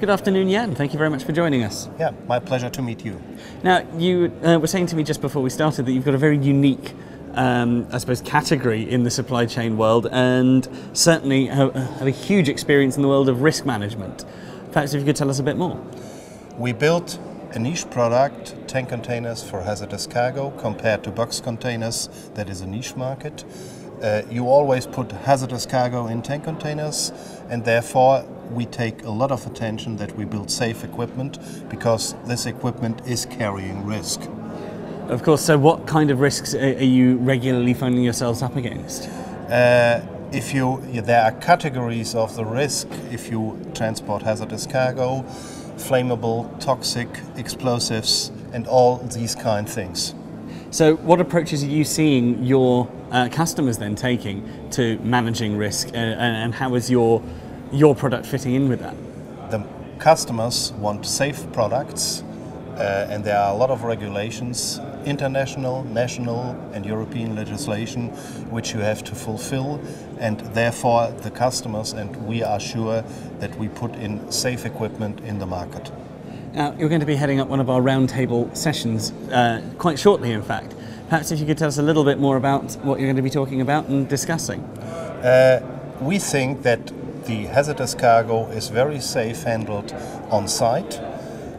Good afternoon, Jan. Thank you very much for joining us. Yeah, my pleasure to meet you. Now, you were saying to me just before we started that you've got a very unique, I suppose, category in the supply chain world, and certainly have a huge experience in the world of risk management. Perhaps if you could tell us a bit more. We built a niche product, tank containers for hazardous cargo, compared to box containers. That is a niche market. You always put hazardous cargo in tank containers, and therefore we take a lot of attention that we build safe equipment, because this equipment is carrying risk. Of course, so what kind of risks are you regularly finding yourselves up against? There are categories of the risk if you transport hazardous cargo: flammable, toxic, explosives, and all these kind of things. So what approaches are you seeing your customers then taking to managing risk, and how is your product fitting in with that? The customers want safe products, and there are a lot of regulations, international, national and European legislation, which you have to fulfill, and therefore the customers and we are sure that we put in safe equipment in the market. Now, you're going to be heading up one of our roundtable sessions quite shortly, in fact. Perhaps if you could tell us a little bit more about what you're going to be talking about and discussing. We think that the hazardous cargo is very safe handled on site,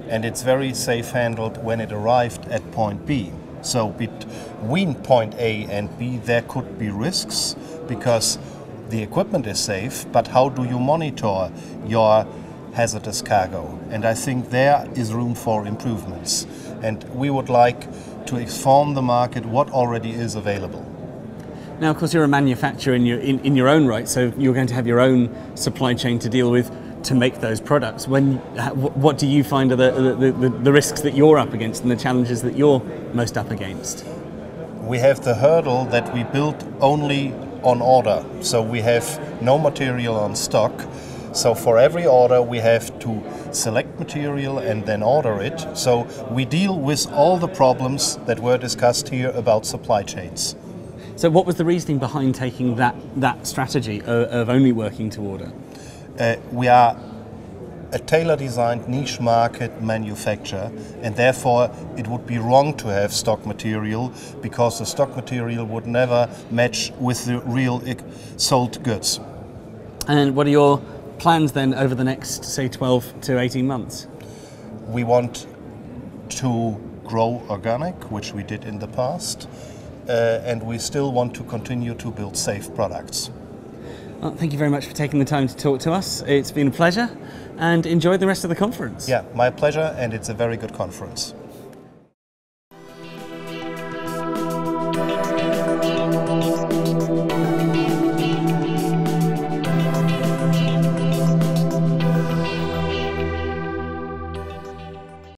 and it's very safe handled when it arrived at point B. So between point A and B there could be risks, because the equipment is safe, but how do you monitor your hazardous cargo? And I think there is room for improvements, and we would like to inform the market what already is available. Now, of course, you're a manufacturer in your own right, so you're going to have your own supply chain to deal with to make those products. What do you find are the risks that you're up against and the challenges that you're most up against? We have the hurdle that we build only on order, so we have no material on stock. So for every order we have to select material and then order it. So we deal with all the problems that were discussed here about supply chains. So what was the reasoning behind taking that strategy of only working to order? We are a tailor-designed niche market manufacturer, and therefore it would be wrong to have stock material, because the stock material would never match with the real sold goods. And what are your plans then over the next, say, 12 to 18 months? We want to grow organic, which we did in the past, and we still want to continue to build safe products. Well, thank you very much for taking the time to talk to us. It's been a pleasure, and enjoy the rest of the conference. Yeah, my pleasure, and it's a very good conference.